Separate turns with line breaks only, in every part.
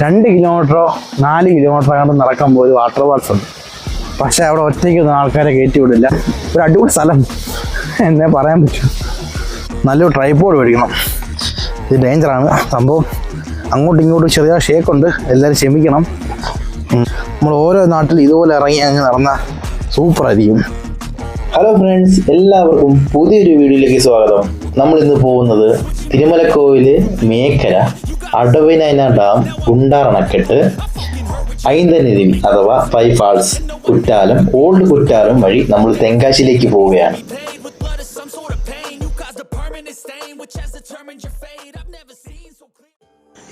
2 കിലോമീറ്ററോ 4 കിലോമീറ്ററോ കണ്ട് നടക്കുമ്പോൾ ഒരു വാട്ടർ ഫാൾസ് ഉണ്ട്. പക്ഷേ അവിടെ ഒറ്റയ്ക്കൊന്നും ആൾക്കാരെ കയറ്റി വിടില്ല. ഒരു അടിപൊളി സ്ഥലം എന്നേ പറയാൻ പറ്റും. നല്ലൊരു ട്രൈപോഡ് മേടിക്കണം. ഇത് ഡേഞ്ചറാണ് സംഭവം. അങ്ങോട്ടും ഇങ്ങോട്ടും ചെറിയ ഷേക്കുണ്ട്. എല്ലാവരും ക്ഷമിക്കണം. നമ്മൾ ഓരോ നാട്ടിൽ ഇതുപോലെ ഇറങ്ങി അങ്ങ് നടന്നാൽ സൂപ്പറായിരിക്കും.
ഹലോ ഫ്രണ്ട്സ്, എല്ലാവർക്കും പുതിയൊരു വീഡിയോയിലേക്ക് സ്വാഗതം. നമ്മൾ ഇന്ന് പോകുന്നത് തിരുമലക്കോവില് മേഖല, അടവിനയന ഡാം, കുണ്ടാർ അണക്കെട്ട്, ഐന്തരരുവി അഥവാ 5 ഫാൾസ്, കുറ്റാലം, ഓൾഡ് കുറ്റാലം വഴി നമ്മൾ തെങ്കാശിയിലേക്ക് പോവുകയാണ്.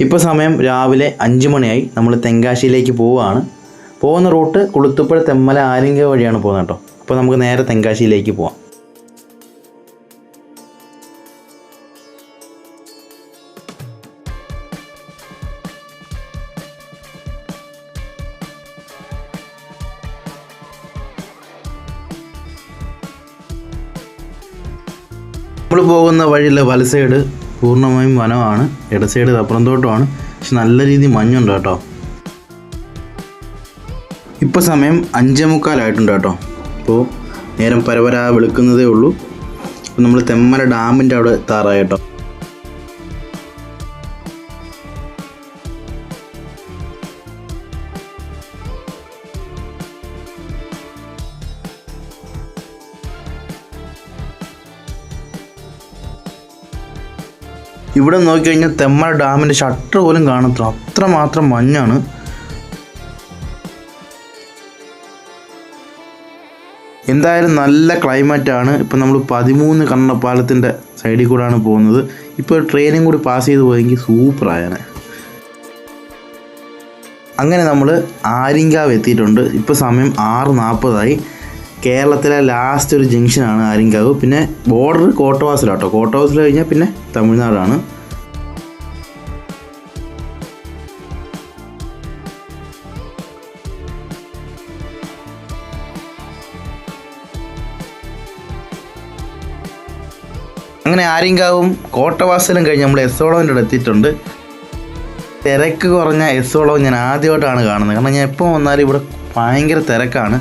ഇപ്പോൾ സമയം രാവിലെ 5 മണിയായി. നമ്മൾ തെങ്കാശിയിലേക്ക് പോവുകയാണ്. പോകുന്ന റൂട്ട് കുളുത്തുപ്പുഴ, തെമ്മല, ആലിംഗ വഴിയാണ് പോകുന്നത് കേട്ടോ. അപ്പോൾ നമുക്ക് നേരെ തെങ്കാശിയിലേക്ക് പോവാം. നമ്മൾ പോകുന്ന വഴിയിലെ വല സൈഡ് പൂർണ്ണമായും വനമാണ്, ഇട സൈഡ് റബ്ബറുംതോട്ടമാണ്. പക്ഷെ നല്ല രീതിയിൽ മഞ്ഞുണ്ട് കേട്ടോ. ഇപ്പോൾ സമയം 5:45 കേട്ടോ. അപ്പോൾ നേരം പരപരാ വെളുക്കുന്നതേ ഉള്ളൂ. അപ്പോൾ നമ്മൾ തെമ്മല ഡാമിൻ്റെ അവിടെ എത്താറായി കേട്ടോ. ഇവിടെ നോക്കിക്കഴിഞ്ഞാൽ തെമ്മല ഡാമിൻ്റെ ഷട്ടർ പോലും കാണത്തില്ല, അത്രമാത്രം മഞ്ഞാണ്. എന്തായാലും നല്ല ക്ലൈമറ്റാണ്. ഇപ്പം നമ്മൾ 13 കണ്ണപ്പാലത്തിൻ്റെ സൈഡിൽ കൂടെയാണ് പോകുന്നത്. ഇപ്പോൾ ട്രെയിനും കൂടി പാസ് ചെയ്ത് പോയെങ്കിൽ സൂപ്പറായാണ്. അങ്ങനെ നമ്മൾ ആര്യങ്കാവ് എത്തിയിട്ടുണ്ട്. ഇപ്പോൾ സമയം 6:40. കേരളത്തിലെ ലാസ്റ്റ് ഒരു ജംഗ്ഷനാണ് ആര്യങ്കാവ്. പിന്നെ ബോർഡർ കോട്ടവാസലാട്ടോ. കോട്ടവാസൽ കഴിഞ്ഞാൽ പിന്നെ തമിഴ്നാടാണ്. അങ്ങനെ ആര്യങ്കാവും കോട്ടവാസലും കഴിഞ്ഞ് നമ്മൾ എസ്സോളവിൻ്റെ അവിടെ എത്തിയിട്ടുണ്ട്. തിരക്ക് കുറഞ്ഞ എസ്സോളവ് ഞാൻ ആദ്യമായിട്ടാണ് കാണുന്നത്. കാരണം ഞാൻ എപ്പോൾ വന്നാലും ഇവിടെ ഭയങ്കര തിരക്കാണ്.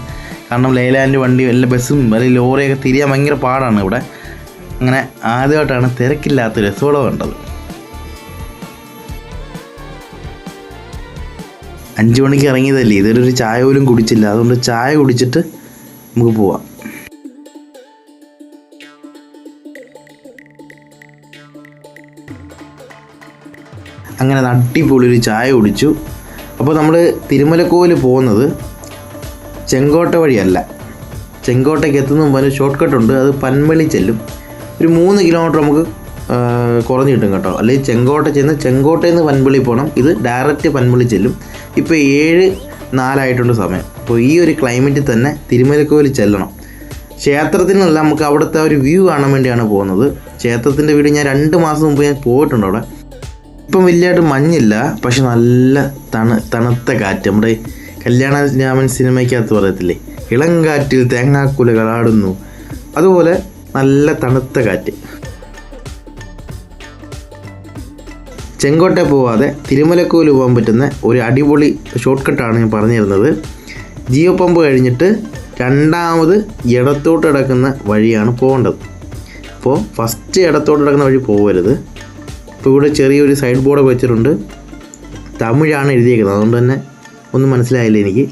കാരണം ലേലാൻഡ് വണ്ടി, എല്ലാ ബസ്സും അല്ലെങ്കിൽ ലോറിയൊക്കെ തിരിയാൻ ഭയങ്കര പാടാണ് ഇവിടെ. അങ്ങനെ ആദ്യമായിട്ടാണ് തിരക്കില്ലാത്തൊരു എസ്സോളവ് കണ്ടത്. 5 മണിക്ക് ഇറങ്ങിയതല്ലേ, ഇതൊരു ചായ പോലും കുടിച്ചില്ല. അതുകൊണ്ട് ചായ കുടിച്ചിട്ട് നമുക്ക് പോവാം. അങ്ങനെ അടിപൊളിയൊരു ചായ കുടിച്ചു. അപ്പോൾ നമ്മൾ തിരുമലക്കോവിൽ പോകുന്നത് ചെങ്കോട്ട വഴിയല്ല. ചെങ്കോട്ടയ്ക്ക് എത്തുന്ന മുമ്പ് ഒരു ഷോർട്ട് കട്ടുണ്ട്. അത് പൻമളി ചെല്ലും. ഒരു 3 കിലോമീറ്റർ നമുക്ക് കുറഞ്ഞ് കിട്ടും കേട്ടോ. അല്ലെങ്കിൽ ചെങ്കോട്ട ചെന്ന് ചെങ്കോട്ടയിൽ നിന്ന് പൻമളി പോകണം. ഇത് ഡയറക്റ്റ് പൻമളി ചെല്ലും. ഇപ്പോൾ 7:04 സമയം. അപ്പോൾ ഈ ഒരു ക്ലൈമറ്റിൽ തന്നെ തിരുമലക്കോവിൽ ചെല്ലണം. ക്ഷേത്രത്തിനല്ല, നമുക്ക് അവിടുത്തെ ഒരു വ്യൂ കാണാൻ വേണ്ടിയാണ് പോകുന്നത്. ക്ഷേത്രത്തിൻ്റെ വീട് ഞാൻ 2 മാസം മുമ്പ് ഞാൻ പോയിട്ടുണ്ട് അവിടെ. ഇപ്പം വലിയതായിട്ട് മഞ്ഞില്ല, പക്ഷെ നല്ല തണുത്ത കാറ്റ്. നമ്മുടെ കല്യാണരാമൻ സിനിമയ്ക്കകത്ത് പറയത്തില്ലേ, ഇളം കാറ്റിൽ തേങ്ങാക്കുലകൾ ആടുന്നു, അതുപോലെ നല്ല തണുത്ത കാറ്റ്. ചെങ്കോട്ട പോവാതെ തിരുമലക്കോവിൽ പോകാൻ പറ്റുന്ന ഒരു അടിപൊളി ഷോർട്ട് കട്ടാണ് ഞാൻ പറഞ്ഞു തരുന്നത്. ജിയോ പമ്പ് കഴിഞ്ഞിട്ട് രണ്ടാമത് ഇടത്തോട്ട് കിടക്കുന്ന വഴിയാണ് പോകേണ്ടത്. അപ്പോൾ ഫസ്റ്റ് ഇടത്തോട്ട് കിടക്കുന്ന വഴി പോകരുത്. ഇപ്പോൾ ഇവിടെ ചെറിയൊരു സൈഡ് ബോർഡൊക്കെ വെച്ചിട്ടുണ്ട്. തമിഴാണ് എഴുതിയേക്കുന്നത്, അതുകൊണ്ട് തന്നെ ഒന്നും മനസ്സിലായില്ല എനിക്ക്.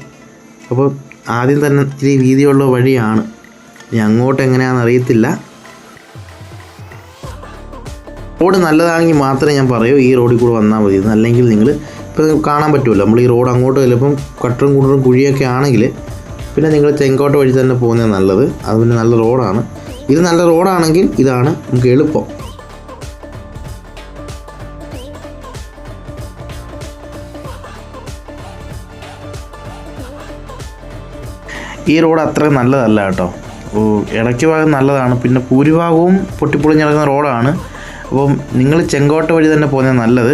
അപ്പോൾ ആദ്യം തന്നെ ഇത്തിരി വീതിയുള്ള വഴിയാണ്. ഇനി അങ്ങോട്ട് എങ്ങനെയാണെന്ന് അറിയത്തില്ല. റോഡ് നല്ലതാണെങ്കിൽ മാത്രമേ ഞാൻ പറയൂ ഈ റോഡിൽ കൂടെ വന്നാൽ മതി. അല്ലെങ്കിൽ നിങ്ങൾ ഇപ്പോൾ കാണാൻ പറ്റുമല്ലോ, നമ്മൾ ഈ റോഡ് അങ്ങോട്ട് ചിലപ്പം കട്ടറും കുണ്ടറും കുഴിയൊക്കെ ആണെങ്കിൽ പിന്നെ നിങ്ങൾ ചെങ്കോട്ട വഴി തന്നെ പോകുന്നത് നല്ലത്. അത് പിന്നെ നല്ല റോഡാണ്. ഇത് നല്ല റോഡാണെങ്കിൽ ഇതാണ് നമുക്ക് എളുപ്പം. ഈ റോഡ് അത്ര നല്ലതല്ല കേട്ടോ. ഇടയ്ക്ക് ഭാഗം നല്ലതാണ്, പിന്നെ ഭൂരിഭാഗവും പൊട്ടിപ്പൊളിഞ്ഞ് നടക്കുന്ന റോഡാണ്. അപ്പം നിങ്ങൾ ചെങ്കോട്ട വഴി തന്നെ പോകുന്നത് നല്ലത്.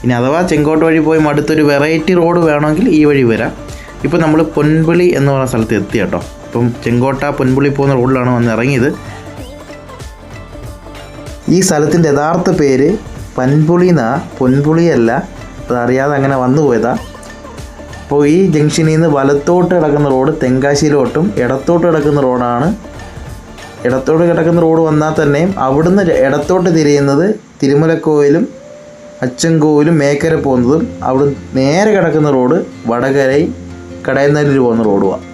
ഇനി അഥവാ ചെങ്കോട്ട വഴി പോയി അടുത്തൊരു വെറൈറ്റി റോഡ് വേണമെങ്കിൽ ഈ വഴി വരാം. ഇപ്പോൾ നമ്മൾ പൊൻപുളി എന്ന് പറയുന്ന സ്ഥലത്ത് എത്തി കേട്ടോ. അപ്പം ചെങ്കോട്ട പൊൻപുളി പോകുന്ന റോഡിലാണ് വന്ന് ഇറങ്ങിയത്. ഈ സ്ഥലത്തിൻ്റെ യഥാർത്ഥ പേര് പൻപുളി എന്നാ, പൊൻപുളിയല്ല. അതറിയാതെ അങ്ങനെ വന്നു പോയതാണ്. അപ്പോൾ ഈ ജംഗ്ഷനിൽ നിന്ന് വലത്തോട്ട് കിടക്കുന്ന റോഡ് തെങ്കാശിയിലോട്ടും ഇടത്തോട്ട് കിടക്കുന്ന റോഡാണ്. ഇടത്തോട്ട് കിടക്കുന്ന റോഡ് വന്നാൽ തന്നെയും അവിടുന്ന് ഇടത്തോട്ട് തിരിയുന്നത് തിരുമലക്കോവിലും അച്ചൻകോവിലും മേക്കര പോകുന്നതും അവിടുന്ന് നേരെ കിടക്കുന്ന റോഡ് വടകരയും കടയന്നല്ലൂർ പോകുന്ന റോഡുമാണ്.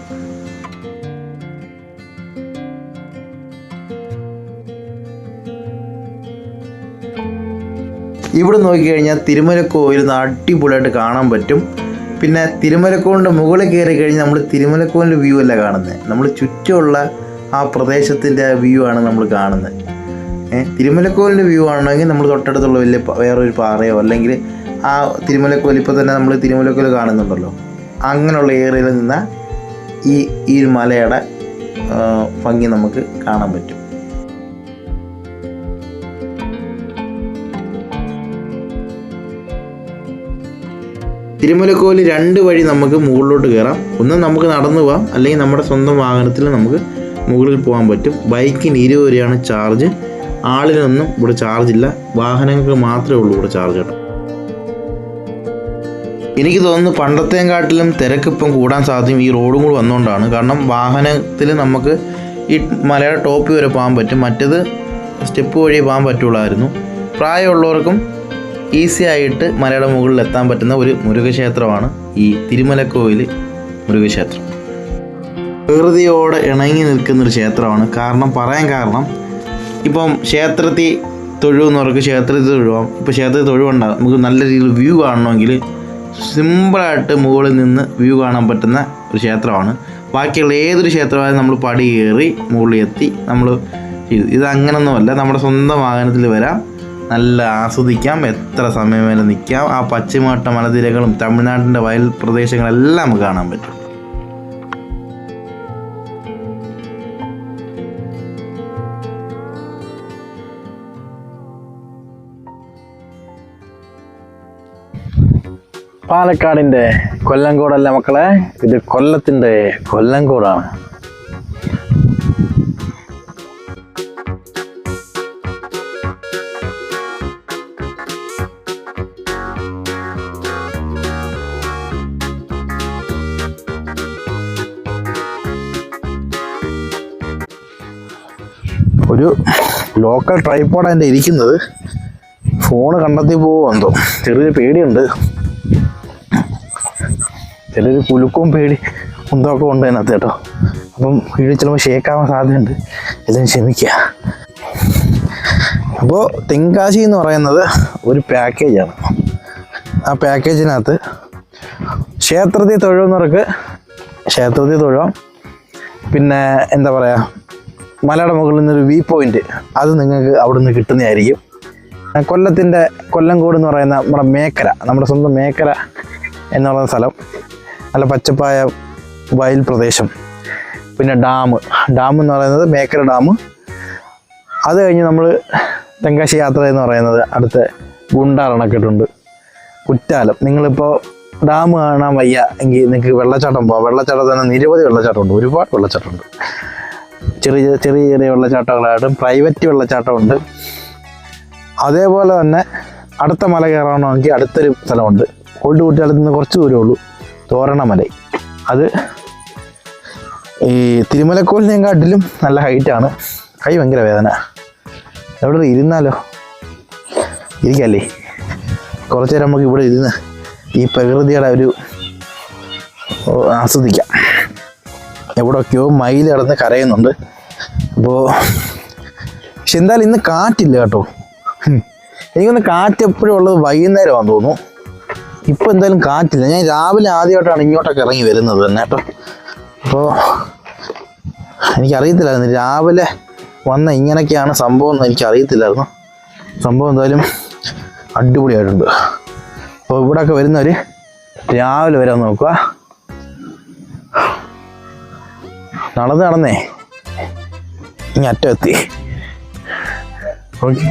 ഇവിടെ നോക്കിക്കഴിഞ്ഞാൽ തിരുമലക്കോവിൽ അടിപൊളിയായിട്ട് കാണാൻ പറ്റും. പിന്നെ തിരുമലക്കോവിലിൻ്റെ മുകളിൽ കയറി കഴിഞ്ഞാൽ നമ്മൾ തിരുമലക്കോവിലിൻ്റെ വ്യൂ അല്ല കാണുന്നത്, നമ്മൾ ചുറ്റുമുള്ള ആ പ്രദേശത്തിൻ്റെ വ്യൂ ആണ് നമ്മൾ കാണുന്നത്. തിരുമലക്കോവിലിൻ്റെ വ്യൂ ആണെങ്കിൽ നമ്മൾ തൊട്ടടുത്തുള്ള വലിയ വേറൊരു പാറയോ അല്ലെങ്കിൽ ആ തിരുമലക്കോവിൽ ഇപ്പോൾ തന്നെ നമ്മൾ തിരുമലക്കോവിൽ കാണുന്നുണ്ടല്ലോ, അങ്ങനെയുള്ള ഏരിയയിൽ നിന്നാൽ ഈ ഒരു മലയുടെ ഭംഗി നമുക്ക് കാണാൻ പറ്റും. തിരുമലക്കോവിൽ 2 വഴി നമുക്ക് മുകളിലോട്ട് കയറാം. ഒന്ന് നമുക്ക് നടന്നു പോകാം, അല്ലെങ്കിൽ നമ്മുടെ സ്വന്തം വാഹനത്തിൽ നമുക്ക് മുകളിൽ പോകാൻ പറ്റും. ബൈക്കിന് 20 രൂപയാണ് ചാർജ്. ആളിനൊന്നും ഇവിടെ ചാർജ് ഇല്ല, വാഹനങ്ങൾക്ക് മാത്രമേ ഉള്ളൂ ഇവിടെ ചാർജ് കേട്ടോ. എനിക്ക് തോന്നുന്നു പണ്ടത്തെക്കാട്ടിലും തിരക്കിപ്പം കൂടാൻ സാധ്യത ഈ റോഡും കൂടി വന്നുകൊണ്ടാണ്. കാരണം വാഹനത്തിൽ നമുക്ക് ഈ മലയുടെ ടോപ്പ് വരെ പോകാൻ പറ്റും, മറ്റേത് സ്റ്റെപ്പ് വഴി പോകാൻ പറ്റുള്ളായിരുന്നു. പ്രായമുള്ളവർക്കും ഈസി ആയിട്ട് മലയുടെ മുകളിൽ എത്താൻ പറ്റുന്ന ഒരു മുരുകക്ഷേത്രമാണ് ഈ തിരുമലക്കോവിൽ മുരുകക്ഷേത്രം. പ്രകൃതിയോടെ ഇണങ്ങി നിൽക്കുന്നൊരു ക്ഷേത്രമാണ്. പറയാൻ കാരണം ഇപ്പം ക്ഷേത്രത്തിൽ തൊഴുന്നവർക്ക് ക്ഷേത്രത്തിൽ തൊഴുവാം. ഇപ്പോൾ ക്ഷേത്രത്തിൽ തൊഴുവുണ്ടാകും, നമുക്ക് നല്ല രീതിയിൽ വ്യൂ കാണണമെങ്കിൽ സിമ്പിളായിട്ട് മുകളിൽ നിന്ന് വ്യൂ കാണാൻ പറ്റുന്ന ഒരു ക്ഷേത്രമാണ്. ബാക്കിയുള്ള ഏതൊരു ക്ഷേത്രമായാലും നമ്മൾ പടി കയറി മുകളിൽ എത്തി നമ്മൾ ഇത് അങ്ങനൊന്നുമല്ല, നമ്മുടെ സ്വന്തം വാഹനത്തിൽ വരാം, നല്ല ആസ്വദിക്കാം, എത്ര സമയം വരെ നിൽക്കാം. ആ പശ്ചിമഘട്ട മലനിരകളും തമിഴ്നാട്ടിൻ്റെ വയൽ പ്രദേശങ്ങളെല്ലാം നമുക്ക് കാണാൻ പറ്റും.
പാലക്കാടിൻ്റെ കൊല്ലങ്കോടല്ല മക്കളെ, ഇത് കൊല്ലത്തിൻ്റെ കൊല്ലങ്കോടാണ്. ഒരു ലോക്കൽ ട്രൈപ്പോഡാണ് എൻ്റെ ഇരിക്കുന്നത്. ഫോണ് കണ്ടെത്തി പോകുമെന്തോ, ചെറിയൊരു പേടിയുണ്ട്, ചെറിയൊരു കുലുക്കവും പേടി എന്തൊക്കെ ഉണ്ട് അതിനകത്ത് കേട്ടോ. അപ്പം വീഡിയോ ചിലപ്പോൾ ഷേക്കാവാൻ സാധ്യതയുണ്ട്, എല്ലാവരും ക്ഷമിക്കുക. അപ്പോൾ തെങ്കാശി എന്ന് പറയുന്നത് ഒരു പാക്കേജാണ്. ആ പാക്കേജിനകത്ത് ക്ഷേത്രത്തിൽ തൊഴുന്നവർക്ക് ക്ഷേത്രത്തിൽ തൊഴാം. പിന്നെ എന്താ പറയുക, മലയുടെ മുകളിൽ നിന്നൊരു വ്യൂ പോയിന്റ് അത് നിങ്ങൾക്ക് അവിടെ നിന്ന് കിട്ടുന്നതായിരിക്കും. കൊല്ലത്തിൻ്റെ കൊല്ലങ്കോട് എന്ന് പറയുന്ന നമ്മുടെ മേക്കര, നമ്മുടെ സ്വന്തം മേക്കര എന്ന് പറയുന്ന സ്ഥലം, നല്ല പച്ചപ്പായ വയൽ പ്രദേശം. പിന്നെ ഡാം എന്ന് പറയുന്നത് മേക്കര ഡാം. അത് കഴിഞ്ഞ് നമ്മൾ തെങ്കാശി യാത്ര എന്ന് പറയുന്നത് അടുത്ത ഗുണ്ടാർ അണക്കെട്ടുണ്ട്, കുറ്റാലം. നിങ്ങളിപ്പോൾ ഡാം കാണാൻ വയ്യ എങ്കിൽ നിങ്ങൾക്ക് വെള്ളച്ചാട്ടം പോകാം. വെള്ളച്ചാട്ടം തന്നെ നിരവധി വെള്ളച്ചാട്ടമുണ്ട്, ഒരുപാട് വെള്ളച്ചാട്ടമുണ്ട്. ചെറിയ ചെറിയ ചെറിയ വെള്ളച്ചാട്ടങ്ങളായിട്ടും പ്രൈവറ്റ് വെള്ളച്ചാട്ടമുണ്ട്. അതേപോലെ തന്നെ അടുത്ത മല കയറണമെങ്കിൽ അടുത്തൊരു സ്ഥലമുണ്ട്, ഓൾഡ് കുറ്റാലത്ത് നിന്ന് കുറച്ച് ദൂരമേ ഉള്ളൂ, തോരണമല. അത് ഈ തിരുമലക്കോലിനെക്കാട്ടിലും നല്ല ഹൈറ്റാണ്. കൈ ഭയങ്കര വേദന. എവിടെ ഇരുന്നാലോ, ഇരിക്കല്ലേ, കുറച്ച് നേരം നമുക്ക് ഇവിടെ ഇരുന്ന് ഈ പ്രകൃതിയുടെ ഒരു ആസ്വദിക്കാം. എവിടെയൊക്കെയോ മയിൽ കിടന്ന് കരയുന്നുണ്ട്. അപ്പോൾ പക്ഷെ എന്തായാലും ഇന്ന് കാറ്റില്ല കേട്ടോ. എനിക്കൊന്ന് കാറ്റ് എപ്പോഴും ഉള്ളത് വൈകുന്നേരമാണെന്ന് തോന്നുന്നു. ഇപ്പോൾ എന്തായാലും കാറ്റില്ല. ഞാൻ രാവിലെ ആദ്യമായിട്ടാണ് ഇങ്ങോട്ടൊക്കെ ഇറങ്ങി വരുന്നത് തന്നെ കേട്ടോ. അപ്പോൾ എനിക്കറിയത്തില്ലായിരുന്നു രാവിലെ വന്ന ഇങ്ങനെയൊക്കെയാണ് സംഭവം എന്ന് എനിക്കറിയത്തില്ലായിരുന്നു. സംഭവം എന്തായാലും അടിപൊളിയായിട്ടുണ്ട്. അപ്പോൾ ഇവിടെയൊക്കെ വരുന്നവർ രാവിലെ വരാൻ നോക്കുക. നടന്നേ ഇനി അറ്റം എത്തി. ഓക്കെ,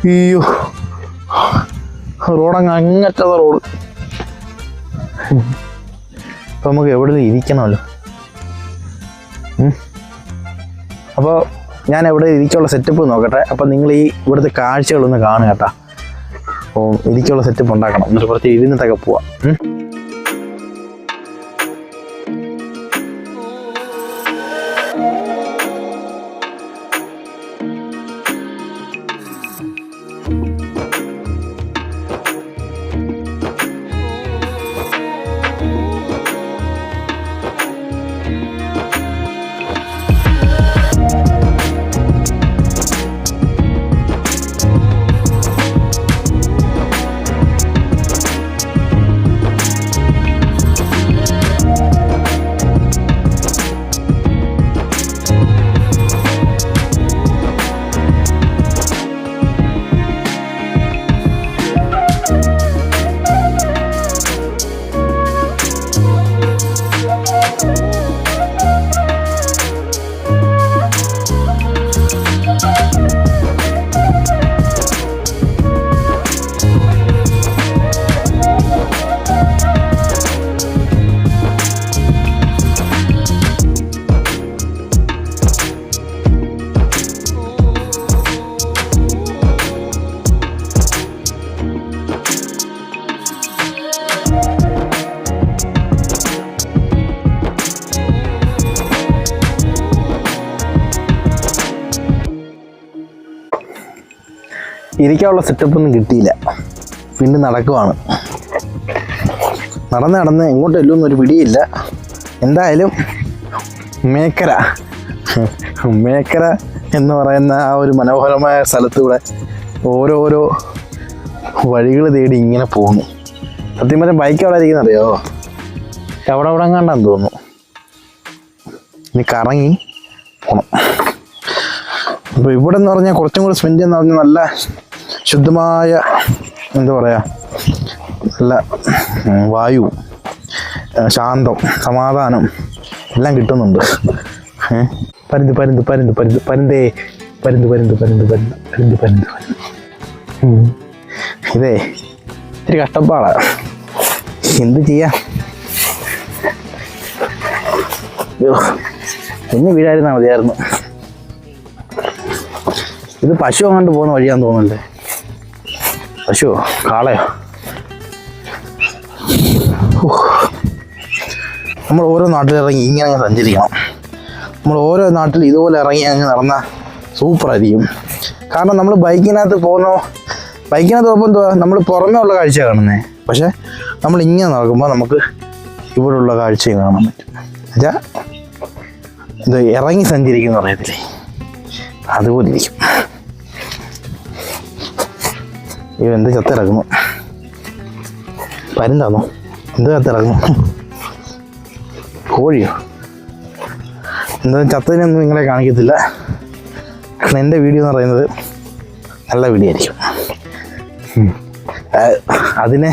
അയ്യോ റോഡങ്ങ് അങ്ങറ്റത റോഡ്. ഇപ്പം നമുക്ക് എവിടെ ഇരിക്കണമല്ലോ. അപ്പോൾ ഞാൻ എവിടെ ഇരിക്കാനുള്ള സെറ്റപ്പ് നോക്കട്ടെ. അപ്പം നിങ്ങൾ ഈ ഇവിടുത്തെ കാഴ്ചകളൊന്ന് കാണുക കേട്ടോ. അപ്പോൾ എനിക്കുള്ള സെറ്റപ്പ് ഉണ്ടാക്കണം, എന്നിട്ട് കുറച്ച് ഇരുന്നിട്ടൊക്കെ പോവാം. ഇരിക്കാനുള്ള സെറ്റപ്പൊന്നും കിട്ടിയില്ല, പിന്നെ നടക്കുവാണ്. നടന്ന് എങ്ങോട്ടും എല്ലൊന്നും പിടിയില്ല. എന്തായാലും മേക്കര എന്ന് പറയുന്ന ആ ഒരു മനോഹരമായ സ്ഥലത്തൂടെ ഓരോരോ വഴികൾ തേടി ഇങ്ങനെ പോകുന്നു. സത്യം പറഞ്ഞാൽ ബൈക്ക് എവിടെ ഇരിക്കുന്നറിയോ? എവിടെ കണ്ടാന്ന് തോന്നുന്നു. ഇനി കറങ്ങി പോകണം. അപ്പോൾ ഇവിടെ എന്ന് പറഞ്ഞാൽ കുറച്ചും കൂടി സ്പെൻഡ് ചെയ്യുന്ന പറഞ്ഞാൽ നല്ല ശുദ്ധമായ എന്താ പറയുക, നല്ല വായു, ശാന്തം, സമാധാനം എല്ലാം കിട്ടുന്നുണ്ട്. പരുന്തേ ഇതേ ഇത്തിരി കഷ്ടപ്പാടാണ്, എന്ത് ചെയ്യാ. പിന്നെ വീഴായിരുന്നാൽ മതിയായിരുന്നു. ഇത് പശു അങ്ങോട്ട് പോകുന്ന വഴിയാന്ന് തോന്നുന്നല്ലേ? പശുവോ കാളയോ? നമ്മൾ ഓരോ നാട്ടിലിറങ്ങി ഇങ്ങനെ അങ്ങ് സഞ്ചരിക്കണം. നമ്മൾ ഓരോ നാട്ടിൽ ഇതുപോലെ ഇറങ്ങി അങ്ങ് നടന്നാൽ സൂപ്പറായിരിക്കും. കാരണം നമ്മൾ ബൈക്കിനകത്ത് പോകുമ്പോൾ എന്തുവാ, നമ്മൾ പുറമേ ഉള്ള കാഴ്ച കാണുന്നത്. പക്ഷേ നമ്മൾ ഇങ്ങനെ നടക്കുമ്പോൾ നമുക്ക് ഇവിടെയുള്ള കാഴ്ചയും കാണാൻ പറ്റും. എന്നുവെച്ചാൽ ഇത് ഇറങ്ങി സഞ്ചരിക്കുന്ന പറയത്തില്ലേ, അതുപോലെ ഇരിക്കും. എന്ത് ചത്തിറക്കുന്നു, പരുന്താന്നോ? എന്ത് ചത്തിറക്കുന്നു? കോഴിയോ? എന്തായാലും ചത്തതിനൊന്നും നിങ്ങളെ കാണിക്കത്തില്ല. കാരണം എൻ്റെ വീഡിയോ എന്ന് പറയുന്നത് നല്ല വീഡിയോ ആയിരിക്കും. അതിനെ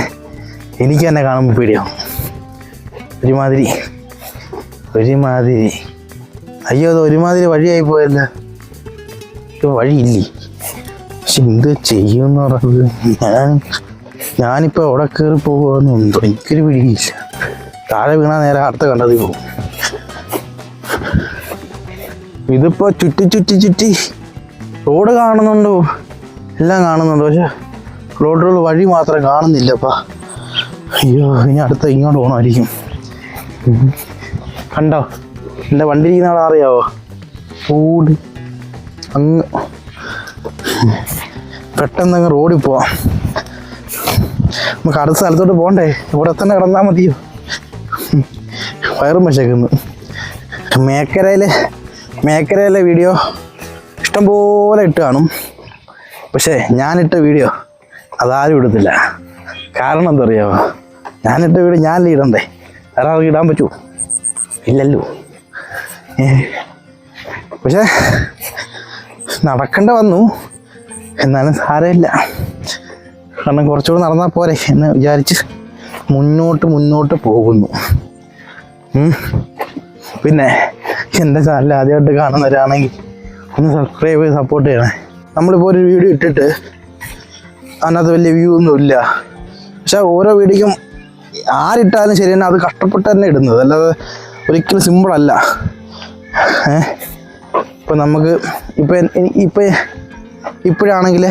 എനിക്ക് തന്നെ കാണുമ്പോൾ പേടിയാവും. ഒരുമാതിരി അയ്യോ, അത് ഒരുമാതിരി വഴിയായി പോയല്ലോ. വഴിയില്ലേ? പക്ഷെ എന്ത് ചെയ്യുമെന്ന് പറയുന്നത്, ഞാനിപ്പോൾ അവിടെ കയറി പോകുമെന്നുണ്ടോ എനിക്കൊരു പിടിയില്ല. താഴെ വീണാൽ നേരെ അടുത്ത കണ്ടതിൽ പോകും. ഇതിപ്പോൾ ചുറ്റി റോഡ് കാണുന്നുണ്ടോ? എല്ലാം കാണുന്നുണ്ടോ? പക്ഷെ റോഡിലുള്ള വഴി മാത്രം കാണുന്നില്ലപ്പാ. അയ്യോ, ഇനി അടുത്ത ഇങ്ങോട്ട് പോകണമായിരിക്കും. കണ്ടോ എൻ്റെ വണ്ടി ഇരിക്കുന്ന ആളെ അറിയാവോ? റോഡ് അങ്ങ് പെട്ടെന്ന് അങ്ങ് റോഡിൽ പോവാം. നമുക്ക് അടുത്ത സ്ഥലത്തോട്ട് പോകണ്ടേ? ഇവിടെ തന്നെ കിടന്നാൽ മതിയോ? വയറും പശക്കുന്നു. മേക്കരയിലെ വീഡിയോ ഇഷ്ടംപോലെ ഇട്ട് കാണും. പക്ഷേ ഞാനിട്ട വീഡിയോ അതാരും ഇടത്തില്ല. കാരണം എന്താ അറിയാമോ? ഞാനിട്ട വീഡിയോ ഞാനല്ലേ ഇടണ്ടേ, വേറെ ആൾക്ക് ഇടാൻ പറ്റുമോ? ഇല്ലല്ലോ. പക്ഷേ നടക്കേണ്ട വന്നു, എന്നാലും സാരമില്ല. കാരണം കുറച്ചുകൂടെ നടന്നാൽ പോരെ എന്ന് വിചാരിച്ച് മുന്നോട്ട് പോകുന്നു. പിന്നെ എൻ്റെ ചാനൽ ആദ്യമായിട്ട് കാണുന്നവരാണെങ്കിൽ ഒന്ന് സബ്സ്ക്രൈബ് ചെയ്ത് സപ്പോർട്ട് ചെയ്യണേ. നമ്മളിപ്പോൾ ഒരു വീഡിയോ ഇട്ടിട്ട് അതിനകത്ത് വലിയ വ്യൂ ഒന്നും ഇല്ല. പക്ഷെ ഓരോ വീഡിയോക്കും ആരിട്ടാലും ശരി തന്നെ അത് കഷ്ടപ്പെട്ട് തന്നെ ഇടുന്നത്, അല്ലാതെ ഒരിക്കലും സിമ്പിളല്ല. ഇപ്പം നമുക്ക് ഇപ്പോഴാണെങ്കിൽ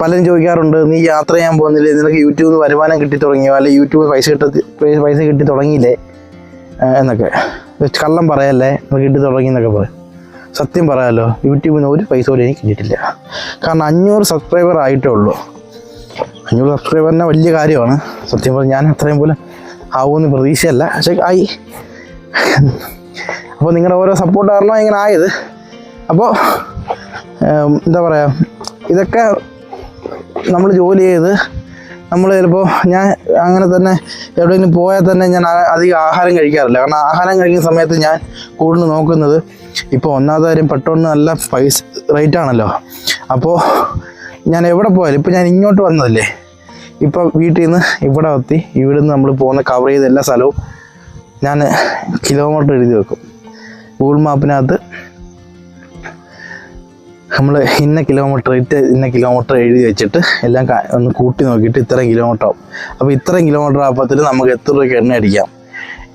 പലരും ചോദിക്കാറുണ്ട്, നീ യാത്ര ചെയ്യാൻ പോകുന്നില്ലേ, നിനക്ക് യൂട്യൂബിൽ നിന്ന് വരുമാനം കിട്ടി തുടങ്ങിയോ, അല്ലെങ്കിൽ യൂട്യൂബ് പൈസ കിട്ടി തുടങ്ങിയില്ലേ എന്നൊക്കെ. കള്ളം പറയല്ലേ, കിട്ടി തുടങ്ങി എന്നൊക്കെ പറയും. സത്യം പറയാമല്ലോ, യൂട്യൂബിൽ നിന്ന് ഒരു പൈസ പോലും എനിക്ക് കിട്ടിയിട്ടില്ല. കാരണം 500 സബ്സ്ക്രൈബർ ആയിട്ടേ ഉള്ളൂ. 500 സബ്സ്ക്രൈബറിനെ വലിയ കാര്യമാണ്. സത്യം പറഞ്ഞാൽ ഞാൻ അത്രയും പോലെ ആവുമെന്ന് പ്രതീക്ഷയല്ല, പക്ഷേ ആയി. അപ്പോൾ നിങ്ങളുടെ ഓരോ സപ്പോർട്ട് കാരണം ഇങ്ങനെ ആയത്. അപ്പോൾ എന്താ പറയുക, ഇതൊക്കെ നമ്മൾ ജോലി ചെയ്ത് നമ്മൾ ചിലപ്പോൾ ഞാൻ അങ്ങനെ തന്നെ എവിടെയെങ്കിലും പോയാൽ തന്നെ ഞാൻ അധികം ആഹാരം കഴിക്കാറില്ല. കാരണം ആഹാരം കഴിക്കുന്ന സമയത്ത് ഞാൻ കൂടുതൽ നോക്കുന്നത്, ഇപ്പോൾ ഒന്നാമത്തെ കാര്യം പെട്രോളിന് നല്ല പൈസ റേറ്റാണല്ലോ. അപ്പോൾ ഞാൻ എവിടെ പോയാലും, ഇപ്പോൾ ഞാൻ ഇങ്ങോട്ട് വന്നതല്ലേ, ഇപ്പോൾ വീട്ടിൽ നിന്ന് ഇവിടെ എത്തി, ഇവിടെ നിന്ന് നമ്മൾ പോകുന്ന കവർ ചെയ്ത എല്ലാ സ്ഥലവും ഞാൻ കിലോമീറ്റർ എഴുതി വെക്കും. ഗൂഗിൾ മാപ്പിനകത്ത് നമ്മൾ ഇന്ന കിലോമീറ്റർ എഴുതി വെച്ചിട്ട് എല്ലാം ഒന്ന് കൂട്ടി നോക്കിയിട്ട് ഇത്രയും കിലോമീറ്റർ ആവും. അപ്പോൾ ഇത്രയും കിലോമീറ്റർ ആകുമ്പോഴത്തേന് നമുക്ക് എത്ര രൂപയ്ക്ക് എണ്ണ അടിക്കാം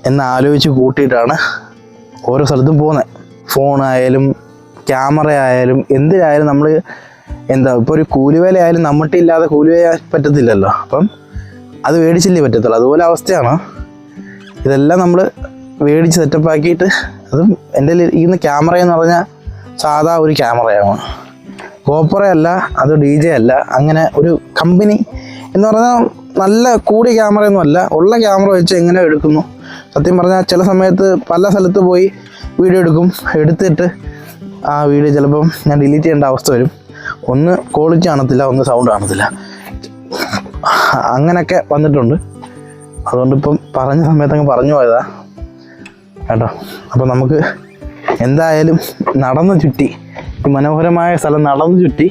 എന്ന് ആലോചിച്ച് കൂട്ടിയിട്ടാണ് ഓരോ സ്ഥലത്തും പോകുന്നത്. ഫോണായാലും ക്യാമറ ആയാലും എന്തിനായാലും നമ്മൾ ഇപ്പോൾ ഒരു കൂലിവേല ആയാലും നമ്മട്ടില്ലാതെ കൂലിവേല പറ്റത്തില്ലല്ലോ. അപ്പം അത് മേടിച്ചില്ലേ പറ്റത്തുള്ളൂ. അതുപോലെ അവസ്ഥയാണ്. ഇതെല്ലാം നമ്മൾ മേടിച്ച് സെറ്റപ്പാക്കിയിട്ട്, അതും എൻ്റെ ഇരിക്കുന്ന ക്യാമറ എന്ന് പറഞ്ഞാൽ സാധാ ഒരു ക്യാമറയാണ്, ഗോപ്രോ അത് DJ അല്ല. അങ്ങനെ ഒരു കമ്പനി എന്ന് പറഞ്ഞാൽ നല്ല കൂടിയ ക്യാമറയൊന്നും അല്ല. ഉള്ള ക്യാമറ വെച്ച് എങ്ങനെ എടുക്കുന്നു. സത്യം പറഞ്ഞാൽ ചില സമയത്ത് പല സ്ഥലത്ത് പോയി വീഡിയോ എടുത്തിട്ട് ആ വീഡിയോ ചിലപ്പം ഞാൻ ഡിലീറ്റ് ചെയ്യേണ്ട അവസ്ഥ വരും. ഒന്ന് ക്വാളിറ്റി കാണത്തില്ല, ഒന്ന് സൗണ്ട് കാണത്തില്ല, അങ്ങനെയൊക്കെ വന്നിട്ടുണ്ട്. അതുകൊണ്ട് ഇപ്പം പറഞ്ഞ സമയത്ത് അങ്ങ് പറഞ്ഞു പോയതാ കേട്ടോ. അപ്പോൾ നമുക്ക് എന്തായാലും നടന്നു ചുറ്റി, ഈ മനോഹരമായ സ്ഥലം നടന്നു ചുറ്റി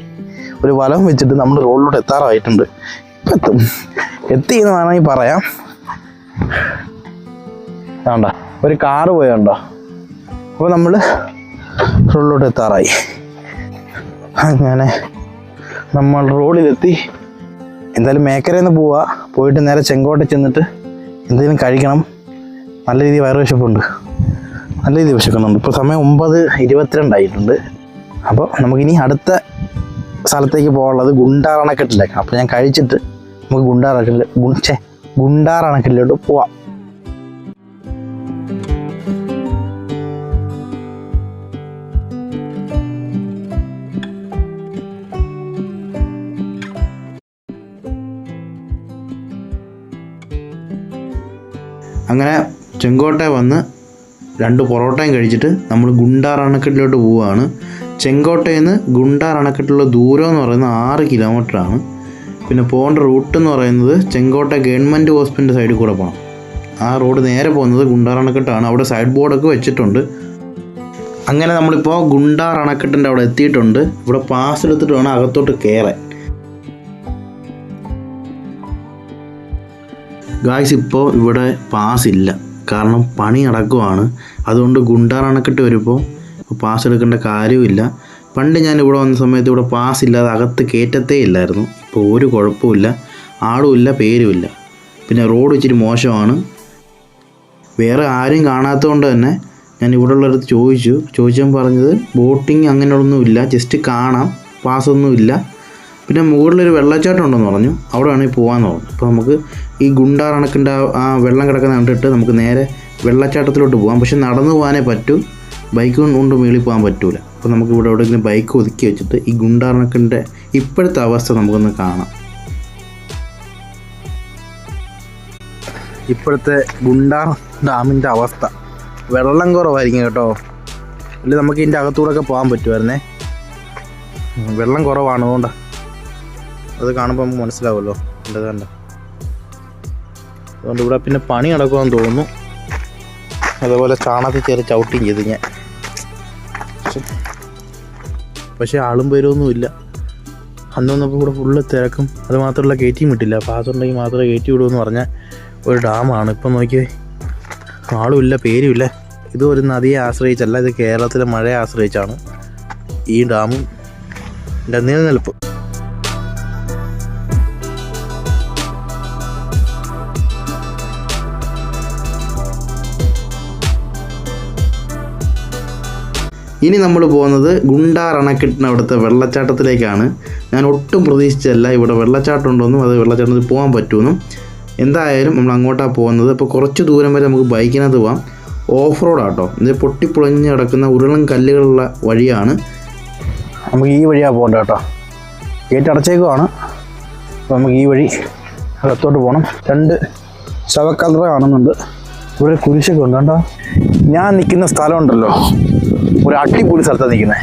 ഒരു വലം വെച്ചിട്ട് നമ്മൾ റോഡിലോട്ട് എത്താറായിട്ടുണ്ട്. ഇപ്പം എത്തി എന്ന് വേണമെങ്കിൽ പറയാം. വേണ്ട, ഒരു കാറ് പോയുണ്ടോ. അപ്പോൾ നമ്മൾ റോഡിലോട്ട് എത്താറായി. അങ്ങനെ നമ്മൾ റോഡിലെത്തി. എന്തായാലും മേക്കരയിൽ നിന്ന് പോയിട്ട് നേരെ ചെങ്കോട്ട ചെന്നിട്ട് എന്തെങ്കിലും കഴിക്കണം. നല്ല രീതിയിൽ വയറ് വിശപ്പുണ്ട്, നല്ല രീതിയിൽ വിശക്കുന്നുണ്ട്. ഇപ്പോൾ സമയം 9:22 ആയിട്ടുണ്ട്. അപ്പോൾ നമുക്കിനി അടുത്ത സ്ഥലത്തേക്ക് പോകാനുള്ളത് ഗുണ്ടാർ അണക്കെട്ടിലേക്കാണ്. അപ്പോൾ ഞാൻ കഴിച്ചിട്ട് നമുക്ക് ഗുണ്ടാർ അണക്കെട്ടിലോട്ട് പോവാം.
അങ്ങനെ ചെങ്കോട്ട വന്ന് 2 പൊറോട്ടയും കഴിച്ചിട്ട് നമ്മൾ ഗുണ്ടാർ അണക്കെട്ടിലോട്ട് പോവുകയാണ്. ചെങ്കോട്ടയിൽ നിന്ന് ഗുണ്ടാർ അണക്കെട്ടിലുള്ള ദൂരം എന്ന് പറയുന്നത് 6 കിലോമീറ്ററാണ്. പിന്നെ പോകേണ്ട റൂട്ട് എന്ന് പറയുന്നത് ചെങ്കോട്ട ഗവൺമെൻറ് ഹോസ്പിറ്റലിൻ്റെ സൈഡിൽ കൂടെ പോകണം. ആ റോഡ് നേരെ പോകുന്നത് ഗുണ്ടാർ അണക്കെട്ടാണ്. അവിടെ സൈഡ് ബോർഡൊക്കെ വെച്ചിട്ടുണ്ട്. അങ്ങനെ നമ്മളിപ്പോൾ ഗുണ്ടാർ അണക്കെട്ടിൻ്റെ അവിടെ എത്തിയിട്ടുണ്ട്. ഇവിടെ പാസ് എടുത്തിട്ട് വേണം അകത്തോട്ട് കയറാൻ. ഗായ്സ്, ഇപ്പോൾ ഇവിടെ പാസ് ഇല്ല, കാരണം പണി നടക്കുവാണ്. അതുകൊണ്ട് ഗുണ്ടാർ അണക്കെട്ട് വരുമ്പോൾ പാസ് എടുക്കേണ്ട കാര്യമില്ല. പണ്ട് ഞാൻ ഇവിടെ വന്ന സമയത്ത് ഇവിടെ പാസ് ഇല്ലാതെ അകത്ത് കയറ്റത്തേ ഇല്ലായിരുന്നു. ഇപ്പോൾ ഒരു കുഴപ്പമില്ല, ആളുമില്ല, പേരുമില്ല. പിന്നെ റോഡ് ഇച്ചിരി മോശമാണ്. വേറെ ആരും കാണാത്തതുകൊണ്ട് തന്നെ ഞാൻ ഇവിടെ ഉള്ളവരടുത്ത് ചോദിച്ചാൽ പറഞ്ഞത് ബോട്ടിങ് അങ്ങനെയൊന്നുമില്ല, ജസ്റ്റ് കാണാം, പാസ്സൊന്നുമില്ല. പിന്നെ മുകളിലൊരു വെള്ളച്ചാട്ടം ഉണ്ടെന്ന് പറഞ്ഞു, അവിടെ വേണമെങ്കിൽ പോകാമെന്ന് പറഞ്ഞു. അപ്പോൾ നമുക്ക് ഈ ഗുണ്ടാർ അണക്കിൻ്റെ ആ വെള്ളം കിടക്കുന്ന കണ്ടിട്ട് നമുക്ക് നേരെ വെള്ളച്ചാട്ടത്തിലോട്ട് പോകാം. പക്ഷെ നടന്നു പോകാനേ പറ്റൂ, ബൈക്ക് കൊണ്ട് മേളിൽ പോകാൻ പറ്റൂല. അപ്പോൾ നമുക്ക് ഇവിടെ എവിടെയെങ്കിലും ബൈക്ക് ഒതുക്കി വെച്ചിട്ട് ഈ ഗുണ്ടാർ അണക്കിൻ്റെ ഇപ്പോഴത്തെ അവസ്ഥ നമുക്കൊന്ന് കാണാം.
ഇപ്പോഴത്തെ ഗുണ്ടാർ ഡാമിൻ്റെ അവസ്ഥ, വെള്ളം കുറവായിരിക്കും കേട്ടോ. അല്ലെങ്കിൽ നമുക്ക് ഇതിൻ്റെ അകത്തൂടെയൊക്കെ പോകാൻ പറ്റുമായിരുന്നേ. വെള്ളം കുറവാണ്, അതുകൊണ്ടാണ്. അത് കാണുമ്പോൾ നമുക്ക് മനസ്സിലാവുമല്ലോ. കണ്ട അതുകൊണ്ട് ഇവിടെ പിന്നെ പണി നടക്കുമെന്ന് തോന്നുന്നു. അതേപോലെ ചാണകത്തിൽ ചെറിയ ചവിട്ടിയും ചെയ്ത് ഞാൻ. പക്ഷേ ആളും പേരൊന്നുമില്ല. അന്ന് വന്നപ്പോൾ ഇവിടെ ഫുള്ള് തിരക്കും. അത് മാത്രമല്ല കയറ്റിയും വിട്ടില്ല. പാസ് ഉണ്ടെങ്കിൽ മാത്രമേ കയറ്റി വിടുമെന്ന് പറഞ്ഞ ഒരു ഡാമാണ്. ഇപ്പം നോക്കിയേ, ആളുമില്ല, പേരുമില്ല. ഇത് ഒരു നദിയെ ആശ്രയിച്ചല്ല, ഇത് കേരളത്തിലെ മഴയെ ആശ്രയിച്ചാണ് ഈ ഡാമും നിലനിൽപ്പ്.
ഇനി നമ്മൾ പോകുന്നത് ഗുണ്ടാർ അണക്കെട്ടിന് അവിടുത്തെ വെള്ളച്ചാട്ടത്തിലേക്കാണ്. ഞാൻ ഒട്ടും പ്രതീക്ഷിച്ചല്ല ഇവിടെ വെള്ളച്ചാട്ടം ഉണ്ടെന്നും അത് വെള്ളച്ചാട്ടത്തിൽ പോകാൻ പറ്റുമെന്നും. എന്തായാലും നമ്മൾ അങ്ങോട്ടാണ് പോകുന്നത്. അപ്പോൾ കുറച്ച് ദൂരം വരെ നമുക്ക് ബൈക്കിനകത്ത് പോകാം. ഓഫ് റോഡാട്ടോ, ഇത് പൊട്ടിപ്പൊളിഞ്ഞ് കിടക്കുന്ന ഉരുളൻ കല്ലുകളുള്ള വഴിയാണ്.
നമുക്ക് ഈ വഴിയാണ് പോകേണ്ടത് കേട്ടോ. ഗേറ്റ് അടച്ചേക്കുവാണ്. അപ്പോൾ നമുക്ക് ഈ വഴി അകത്തോട്ട് പോകണം. 2 ശവക്കല്ലറ കാണുന്നുണ്ട്. ഇവിടെ കുരിശൊക്കെ ഉണ്ട് കേട്ടോ. ഞാൻ നിൽക്കുന്ന സ്ഥലമുണ്ടല്ലോ, ഒരു അടിപൊളി സ്ഥലത്താണ് നിൽക്കുന്നത്.